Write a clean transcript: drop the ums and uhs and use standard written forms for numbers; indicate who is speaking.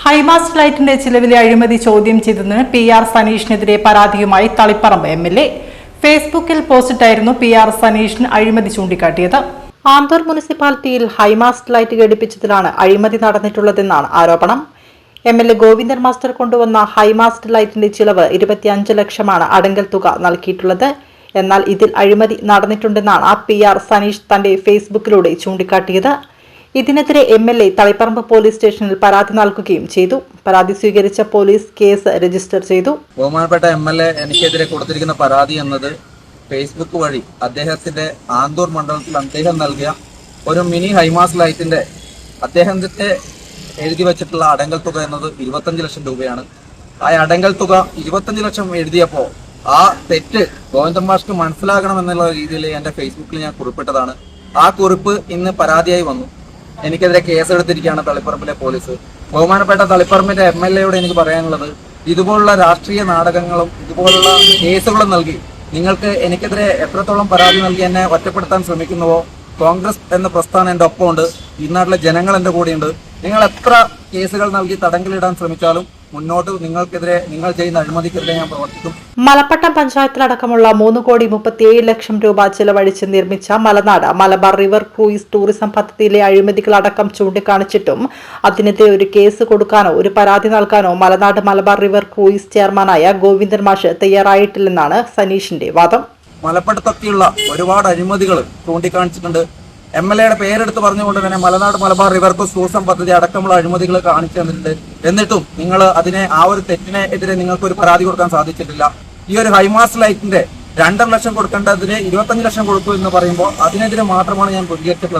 Speaker 1: High mast ലൈറ്റിന്റെ ചിലവിലെ അഴിമതി ചോദ്യം ചെയ്തതിന് PR സനീഷിനെതിരെ പരാതിയുമായി തളിപ്പറമ്പ് MLA. ഫേസ്ബുക്കിൽ പോസ്റ്റിട്ടായിരുന്നു PR സനീഷിന് അഴിമതി ചൂണ്ടിക്കാട്ടിയത്. ആന്തൂർ മുനിസിപ്പാലിറ്റിയിൽ ഹൈമാസ്റ്റ് ലൈറ്റ് ഘടിപ്പിച്ചതിലാണ് അഴിമതി നടന്നിട്ടുള്ളതെന്നാണ് ആരോപണം. MLA ഗോവിന്ദൻ മാസ്റ്റർ കൊണ്ടുവന്ന ഹൈമാസ്റ്റ് ലൈറ്റിന്റെ ചിലവ് 25 ലക്ഷമാണ് അടങ്കൽ തുക നൽകിയിട്ടുള്ളത്. എന്നാൽ ഇതിൽ അഴിമതി നടന്നിട്ടുണ്ടെന്നാണ് PR സനീഷ് തന്റെ ഫേസ്ബുക്കിലൂടെ ചൂണ്ടിക്കാട്ടിയത്. ഇതിനെതിരെ MLA തളിപ്പറമ്പ് പോലീസ് സ്റ്റേഷനിൽ പരാതി നൽകുകയും ചെയ്തു. പരാതി സ്വീകരിച്ച പോലീസ് കേസ് രജിസ്റ്റർ ചെയ്തു.
Speaker 2: ബഹുമാനപ്പെട്ട MLA എനിക്കെതിരെ കൊടുത്തിരിക്കുന്ന പരാതി എന്നത് ഫേസ്ബുക്ക് വഴി അദ്ദേഹത്തിന്റെ ആന്തൂർ മണ്ഡലത്തിൽ അദ്ദേഹം നൽകിയ ഒരു മിനി ഹൈമാസ് ലൈറ്റിന്റെ അദ്ദേഹത്തിന്റെ എഴുതി വെച്ചിട്ടുള്ള അടങ്കൽ തുക എന്നത് 25 ലക്ഷം രൂപയാണ്. ആ അടങ്കൽ തുക 25 ലക്ഷം എഴുതിയപ്പോൾ ആ തെറ്റ് ഗോവിന്ദൻ മാഷ്ക്ക് മനസ്സിലാകണമെന്നുള്ള രീതിയിൽ എന്റെ ഫേസ്ബുക്കിൽ ഞാൻ കുറിപ്പിട്ടതാണ്. ആ കുറിപ്പ് ഇന്ന് പരാതിയായി വന്നു. എനിക്കെതിരെ കേസെടുത്തിരിക്കുകയാണ് തളിപ്പറമ്പിലെ പോലീസ്. ബഹുമാനപ്പെട്ട തളിപ്പറമ്പിന്റെ MLA എനിക്ക് പറയാനുള്ളത്, ഇതുപോലുള്ള രാഷ്ട്രീയ നാടകങ്ങളും ഇതുപോലുള്ള കേസുകളും നൽകി നിങ്ങൾക്ക് എനിക്കെതിരെ എത്രത്തോളം പരാതി നൽകി എന്നെ ഒറ്റപ്പെടുത്താൻ ശ്രമിക്കുന്നുവോ, കോൺഗ്രസ് എന്ന പ്രസ്ഥാനം എൻ്റെ ഒപ്പമുണ്ട്, ഈ നാട്ടിലെ ജനങ്ങൾ എൻ്റെ കൂടെയുണ്ട്. നിങ്ങൾ എത്ര കേസുകൾ നൽകി തടങ്കലിടാൻ ശ്രമിച്ചാലും മുന്നോട്ട് നിങ്ങൾക്കെതിരെ നിങ്ങൾ ചെയ്യുന്ന അഴിമതിക്കെതിരെ ഞാൻ പ്രവർത്തിക്കും.
Speaker 1: മലപ്പട്ടം പഞ്ചായത്തിലടക്കമുള്ള 3,37,00,000 രൂപ ചെലവഴിച്ച് നിർമ്മിച്ച Malanad Malabar river cruise tourism പദ്ധതിയിലെ അഴിമതികളടക്കം ചൂണ്ടിക്കാണിച്ചിട്ടും അതിനെതിരെ ഒരു കേസ് കൊടുക്കാനോ ഒരു പരാതി നൽകാനോ മലനാട് മലബാർ റിവർ ക്രൂയിസ് ചെയർമാനായ ഗോവിന്ദൻ മാഷ് തയ്യാറായിട്ടില്ലെന്നാണ് സനീഷിന്റെ വാദം.
Speaker 2: മലപ്പട്ടത്തൊക്കെയുള്ള ഒരുപാട് അഴിമതികൾ ചൂണ്ടിക്കാണിച്ചിട്ടുണ്ട്. MLA പേരെടുത്ത് പറഞ്ഞുകൊണ്ട് തന്നെ Malanad Malabar river cruise tourism പദ്ധതി അടക്കമുള്ള അഴിമതികൾ കാണിച്ചു തന്നിട്ടുണ്ട്. എന്നിട്ടും നിങ്ങൾ ആ ഒരു തെറ്റിനെ എതിരെ നിങ്ങൾക്ക് ഒരു പരാതി കൊടുക്കാൻ സാധിച്ചിട്ടില്ല. ഈ ഒരു ഹൈമാസ് ലൈറ്റിന്റെ 2.5 ലക്ഷം കൊടുക്കേണ്ടതിന് 25 ലക്ഷം കൊടുക്കൂ എന്ന് പറയുമ്പോൾ അതിനെതിരെ മാത്രമാണ് ഞാൻ പ്രതികരിച്ചിട്ടുള്ളത്.